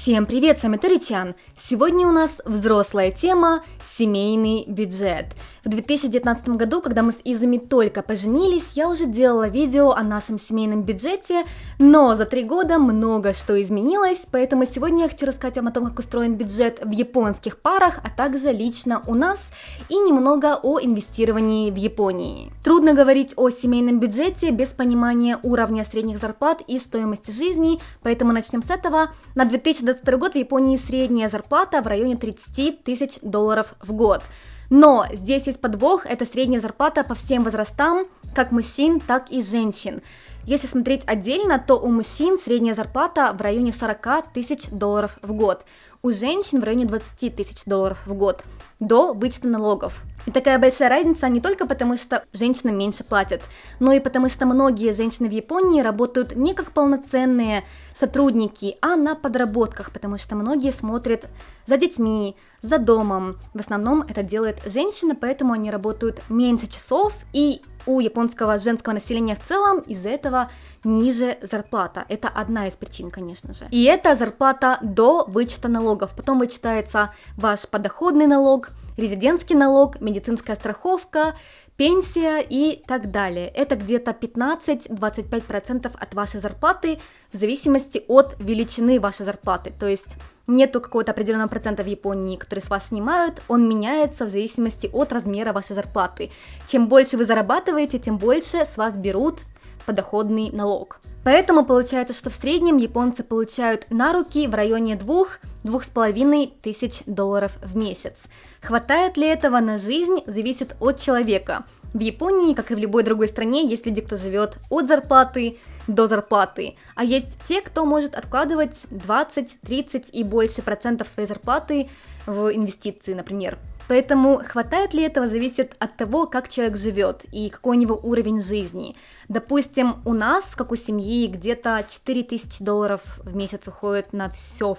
Всем привет, с вами Торичан. Сегодня у нас взрослая тема – семейный бюджет. В 2019 году, когда мы с Изами только поженились, я уже делала видео о нашем семейном бюджете, но за 3 года много что изменилось, поэтому сегодня я хочу рассказать вам о том, как устроен бюджет в японских парах, а также лично у нас, и немного о инвестировании в Японии. Трудно говорить о семейном бюджете без понимания уровня средних зарплат и стоимости жизни, поэтому начнем с этого. На 2022 год в Японии средняя зарплата в районе 30 тысяч долларов в год. Но здесь есть подвох, это средняя зарплата по всем возрастам, как мужчин, так и женщин. Если смотреть отдельно, то у мужчин средняя зарплата в районе 40 тысяч долларов в год, у женщин в районе 20 тысяч долларов в год, до вычета налогов. И такая большая разница не только потому, что женщинам меньше платят, но и потому, что многие женщины в Японии работают не как полноценные сотрудники, а на подработках, потому что многие смотрят за детьми, за домом. В основном это делает женщина, поэтому они работают меньше часов, и у японского женского населения в целом из-за этого ниже зарплата. Это одна из причин, конечно же. И это зарплата до вычета налогов. Потом вычитается ваш подоходный налог, резидентский налог, медицинская страховка, пенсия и так далее. Это где-то 15-25% от вашей зарплаты в зависимости от величины вашей зарплаты. То есть нету какого-то определенного процента в Японии, который с вас снимают, он меняется в зависимости от размера вашей зарплаты. Чем больше вы зарабатываете, тем больше с вас берут подоходный налог. Поэтому получается, что в среднем японцы получают на руки в районе 2-2,5 тысяч долларов в месяц. Хватает ли этого на жизнь, зависит от человека. В Японии, как и в любой другой стране, есть люди, кто живет от зарплаты до зарплаты, а есть те, кто может откладывать 20, 30 и больше процентов своей зарплаты в инвестиции, например. Поэтому хватает ли этого, зависит от того, как человек живет и какой у него уровень жизни. Допустим, у нас, как у семьи, где-то 4000 долларов в месяц уходит на все.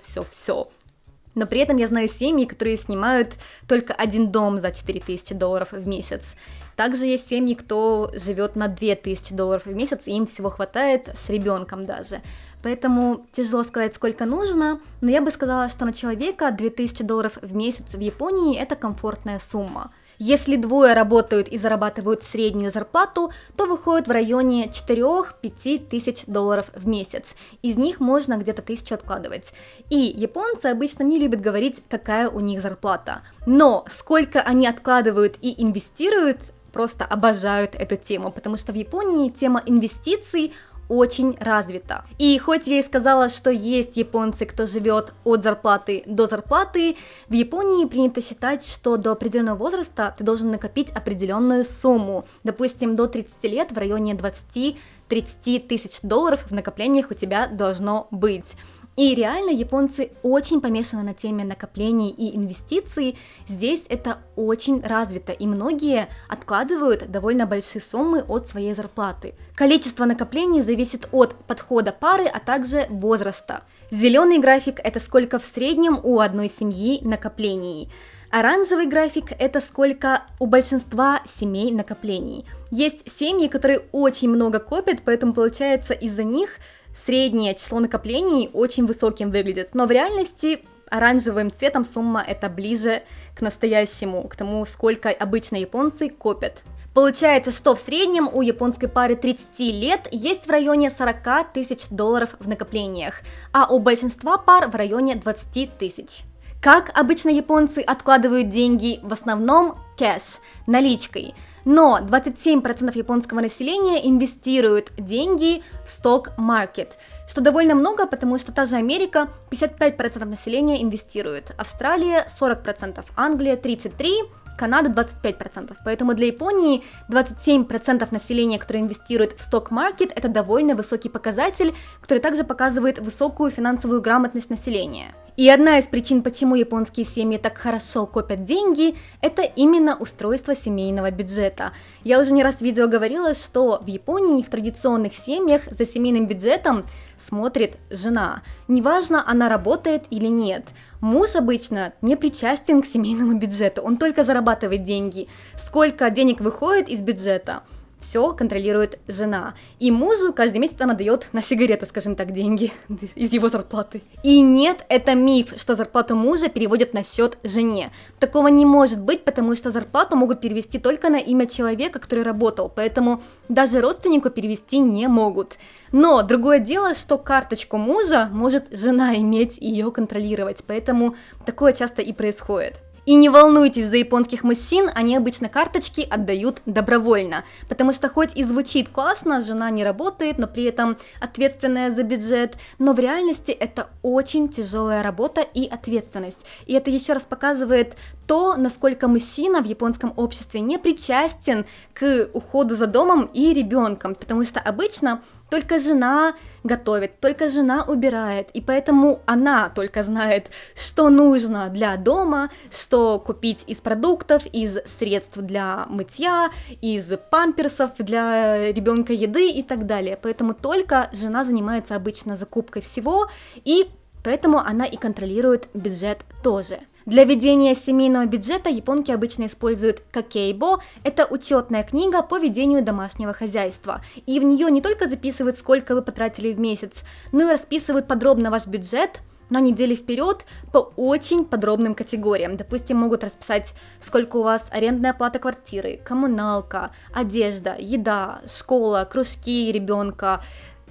Но при этом я знаю семьи, которые снимают только один дом за 4000 долларов в месяц. Также есть семьи, кто живет на 2000 долларов в месяц, и им всего хватает с ребенком даже. Поэтому тяжело сказать, сколько нужно, но я бы сказала, что на человека 2000 долларов в месяц в Японии – это комфортная сумма. Если двое работают и зарабатывают среднюю зарплату, то выходит в районе 4-5 тысяч долларов в месяц. Из них можно где-то 1000 откладывать. И японцы обычно не любят говорить, какая у них зарплата. Но сколько они откладывают и инвестируют, просто обожают эту тему, потому что в Японии тема инвестиций очень развита. И хоть я и сказала, что есть японцы, кто живет от зарплаты до зарплаты, в Японии принято считать, что до определенного возраста ты должен накопить определенную сумму. Допустим, до 30 лет в районе 20-30 тысяч долларов в накоплениях у тебя должно быть. И реально японцы очень помешаны на теме накоплений и инвестиций, здесь это очень развито, и многие откладывают довольно большие суммы от своей зарплаты. Количество накоплений зависит от подхода пары, а также возраста. Зеленый график – это сколько в среднем у одной семьи накоплений. Оранжевый график – это сколько у большинства семей накоплений. Есть семьи, которые очень много копят, поэтому получается из-за них среднее число накоплений очень высоким выглядит, но в реальности оранжевым цветом сумма это ближе к настоящему, к тому, сколько обычно японцы копят. Получается, что в среднем у японской пары 30 лет есть в районе 40 тысяч долларов в накоплениях, а у большинства пар в районе 20 тысяч. Как обычно японцы откладывают деньги? В основном кэш, наличкой. Но 27% японского населения инвестируют деньги в сток-маркет, что довольно много, потому что та же Америка 55% населения инвестирует, Австралия 40%, Англия 33%, Канада 25%. Поэтому для Японии 27% населения, которое инвестирует в сток-маркет, это довольно высокий показатель, который также показывает высокую финансовую грамотность населения. И одна из причин, почему японские семьи так хорошо копят деньги, это именно устройство семейного бюджета. Я уже не раз в видео говорила, что в Японии в традиционных семьях за семейным бюджетом смотрит жена. Неважно, она работает или нет. Муж обычно не причастен к семейному бюджету, он только зарабатывает деньги. Сколько денег выходит из бюджета? все контролирует жена. И мужу каждый месяц она дает на сигареты, скажем так, деньги из его зарплаты. И нет, это миф, что зарплату мужа переводят на счет жене. Такого не может быть, потому что зарплату могут перевести только на имя человека, который работал, поэтому даже родственнику перевести не могут. Но другое дело, что карточку мужа может жена иметь и ее контролировать, поэтому такое часто и происходит. И не волнуйтесь за японских мужчин, они обычно карточки отдают добровольно, потому что хоть и звучит классно, жена не работает, но при этом ответственная за бюджет, но в реальности это очень тяжелая работа и ответственность. И это еще раз показывает то, насколько мужчина в японском обществе не причастен к уходу за домом и ребенком, потому что обычно только жена готовит, только жена убирает, и поэтому она только знает, что нужно для дома, что купить из продуктов, из средств для мытья, из памперсов для ребенка еды и так далее. Поэтому только жена занимается обычно закупкой всего, и поэтому она и контролирует бюджет тоже. Для ведения семейного бюджета японки обычно используют какейбо, это учетная книга по ведению домашнего хозяйства, и в нее не только записывают, сколько вы потратили в месяц, но и расписывают подробно ваш бюджет на недели вперед по очень подробным категориям. Допустим, могут расписать, сколько у вас арендная плата квартиры, коммуналка, одежда, еда, школа, кружки ребенка,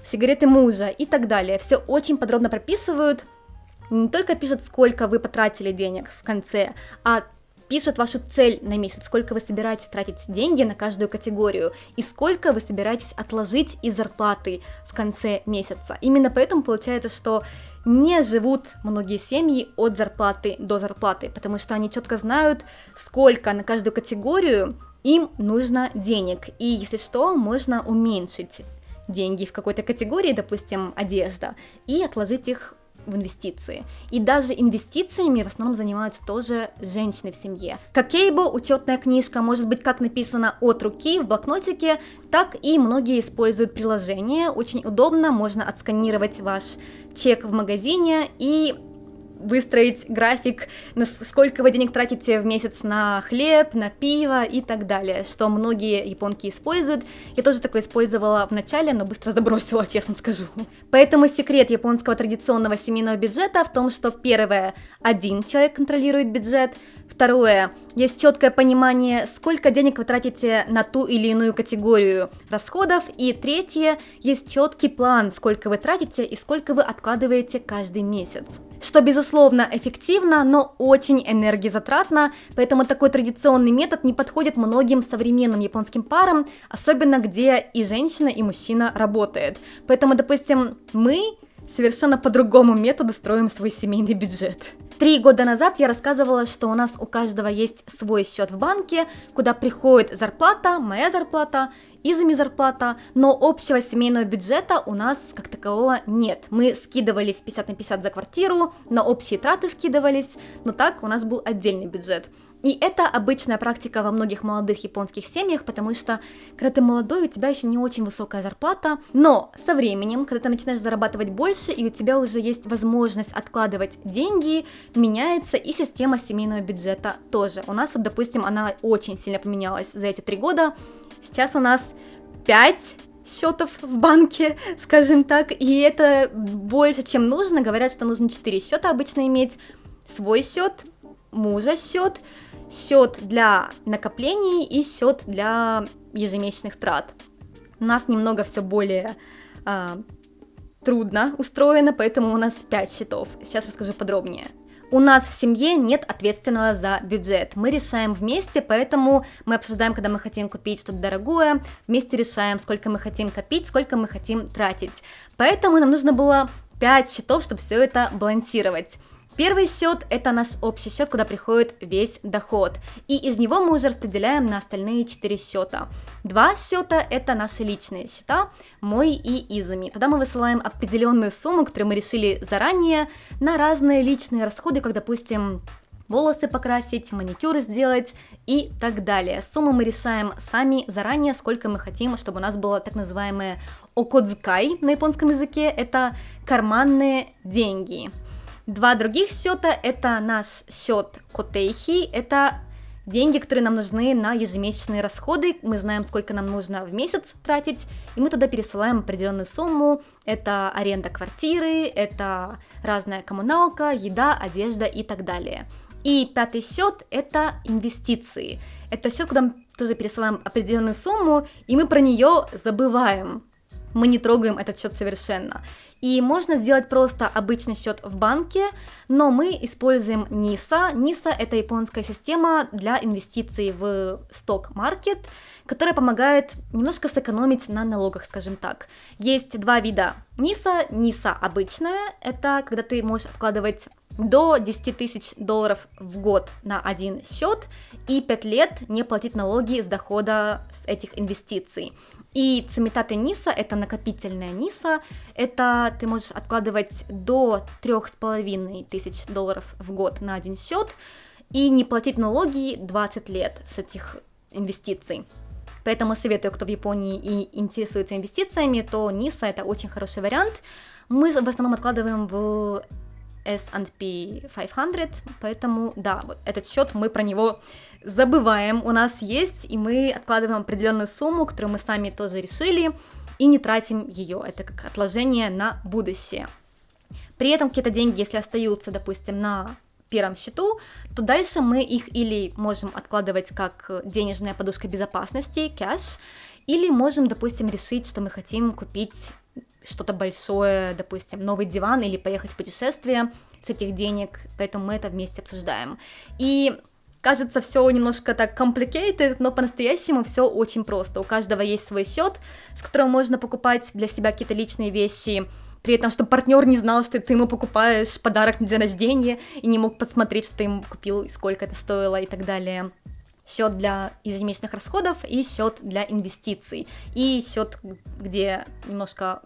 сигареты мужа и так далее. Все очень подробно прописывают. Не только пишут, сколько вы потратили денег в конце, а пишут вашу цель на месяц, сколько вы собираетесь тратить деньги на каждую категорию и сколько вы собираетесь отложить из зарплаты в конце месяца. Именно поэтому получается, что не живут многие семьи от зарплаты до зарплаты, потому что они четко знают, сколько на каждую категорию им нужно денег, и если что, можно уменьшить деньги в какой-то категории, допустим, одежда, и отложить их в инвестиции. И даже инвестициями в основном занимаются тоже женщины в семье. Какейбо, учетная книжка, может быть как написано от руки в блокнотике, так и многие используют приложение. Очень удобно, можно отсканировать ваш чек в магазине и выстроить график, сколько вы денег тратите в месяц на хлеб, на пиво и так далее, что многие японки используют. Я тоже такое использовала в начале, но быстро забросила, честно скажу. Поэтому секрет японского традиционного семейного бюджета в том, что первое, один человек контролирует бюджет, второе, есть четкое понимание, сколько денег вы тратите на ту или иную категорию расходов, и третье, есть четкий план, сколько вы тратите и сколько вы откладываете каждый месяц. Что, безусловно, эффективно, но очень энергозатратно, поэтому такой традиционный метод не подходит многим современным японским парам, особенно где и женщина, и мужчина работает. Поэтому, допустим, мы совершенно по другому методу строим свой семейный бюджет. 3 года назад я рассказывала, что у нас у каждого есть свой счет в банке, куда приходит зарплата, моя зарплата, Изуми зарплата, но общего семейного бюджета у нас как такового нет. Мы скидывались 50 на 50 за квартиру, на общие траты скидывались, но так у нас был отдельный бюджет. И это обычная практика во многих молодых японских семьях, потому что, когда ты молодой, у тебя еще не очень высокая зарплата, но со временем, когда ты начинаешь зарабатывать больше, и у тебя уже есть возможность откладывать деньги, меняется и система семейного бюджета тоже. У нас вот, допустим, она очень сильно поменялась за эти 3 года. Сейчас у нас 5 счетов в банке, скажем так, и это больше, чем нужно. Говорят, что нужно 4 счета обычно иметь. Свой счет, мужа счет, счет для накоплений и счет для ежемесячных трат. У нас немного все более трудно устроено, поэтому у нас 5 счетов. Сейчас расскажу подробнее. У нас в семье нет ответственного за бюджет. Мы решаем вместе, поэтому мы обсуждаем, когда мы хотим купить что-то дорогое, вместе решаем, сколько мы хотим копить, сколько мы хотим тратить. Поэтому нам нужно было 5 счетов, чтобы все это балансировать. Первый счет – это наш общий счет, куда приходит весь доход, и из него мы уже распределяем на остальные 4 счета. 2 счета – это наши личные счета, мой и Изуми. Туда мы высылаем определенную сумму, которую мы решили заранее, на разные личные расходы, как, допустим, волосы покрасить, маникюр сделать и так далее. Сумму мы решаем сами заранее, сколько мы хотим, чтобы у нас было так называемое окодзукай на японском языке, это карманные деньги. 2 других счета – это наш счет котейхи, это деньги, которые нам нужны на ежемесячные расходы. Мы знаем, сколько нам нужно в месяц тратить, и мы туда пересылаем определенную сумму. Это аренда квартиры, это разная коммуналка, еда, одежда и так далее. И пятый счет – это инвестиции. Это счет, куда мы тоже пересылаем определенную сумму, и мы про нее забываем. Мы не трогаем этот счет совершенно. И можно сделать просто обычный счет в банке, но мы используем NISA. NISA – это японская система для инвестиций в сток-маркет, которая помогает немножко сэкономить на налогах, скажем так. Есть два вида NISA. NISA обычная – это когда ты можешь откладывать до 10 тысяч долларов в год на один счет и 5 лет не платить налоги с дохода с этих инвестиций. И Цумитате NISA – это накопительная NISA, это ты можешь откладывать до 3,5 тысяч долларов в год на один счет и не платить налоги 20 лет с этих инвестиций. Поэтому советую, кто в Японии и интересуется инвестициями, то NISA – это очень хороший вариант. Мы в основном откладываем в S&P 500, поэтому, да, вот этот счет, мы про него забываем, у нас есть, и мы откладываем определенную сумму, которую мы сами тоже решили, и не тратим ее, это как отложение на будущее. При этом какие-то деньги, если остаются, допустим, на первом счету, то дальше мы их или можем откладывать как денежная подушка безопасности, кэш, или можем, допустим, решить, что мы хотим купить что-то большое, допустим, новый диван или поехать в путешествие с этих денег, поэтому мы это вместе обсуждаем. И кажется, все немножко так complicated, но по-настоящему все очень просто. У каждого есть свой счет, с которого можно покупать для себя какие-то личные вещи, при этом, чтобы партнер не знал, что ты ему покупаешь подарок на день рождения и не мог посмотреть, что ты ему купил и сколько это стоило и так далее. Счет для ежемесячных расходов и счет для инвестиций, и счет, где немножко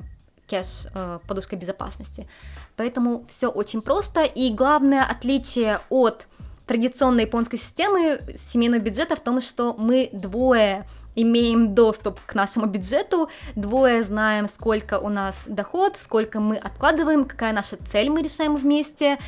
кэш, подушка безопасности. Поэтому все очень просто, и главное отличие от традиционной японской системы семейного бюджета в том, что мы двое имеем доступ к нашему бюджету, двое знаем, сколько у нас доход, сколько мы откладываем, какая наша цель мы решаем вместе,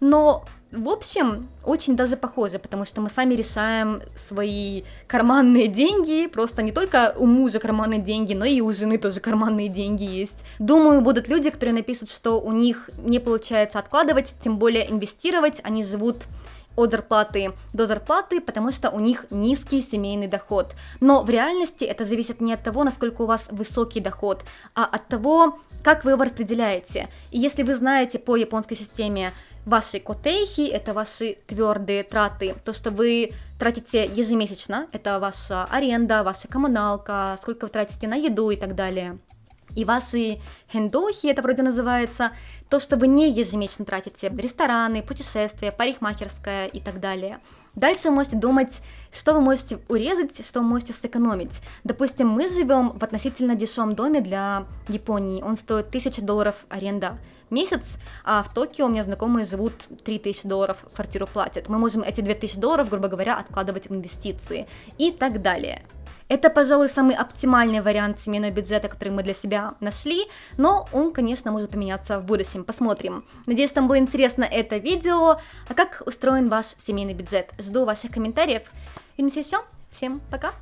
но в общем, очень даже похоже, потому что мы сами решаем свои карманные деньги, просто не только у мужа карманные деньги, но и у жены тоже карманные деньги есть. Думаю, будут люди, которые напишут, что у них не получается откладывать, тем более инвестировать, они живут от зарплаты до зарплаты, потому что у них низкий семейный доход. Но в реальности это зависит не от того, насколько у вас высокий доход, а от того, как вы его распределяете. И если вы знаете по японской системе ваши котейхи, это ваши твердые траты, то, что вы тратите ежемесячно, это ваша аренда, ваша коммуналка, сколько вы тратите на еду и так далее. И ваши хендохи, это вроде называется, то, что вы не ежемесячно тратите, рестораны, путешествия, парикмахерская и так далее. Дальше вы можете думать, что вы можете урезать, что вы можете сэкономить. Допустим, мы живем в относительно дешевом доме для Японии, он стоит $1000 аренда в месяц, а в Токио у меня знакомые живут $3000 квартиру платят. Мы можем эти $2000, грубо говоря, откладывать в инвестиции и так далее. Это, пожалуй, самый оптимальный вариант семейного бюджета, который мы для себя нашли, но он, конечно, может поменяться в будущем. Посмотрим. Надеюсь, что вам было интересно это видео. А как устроен ваш семейный бюджет? Жду ваших комментариев. Увидимся еще. Всем пока!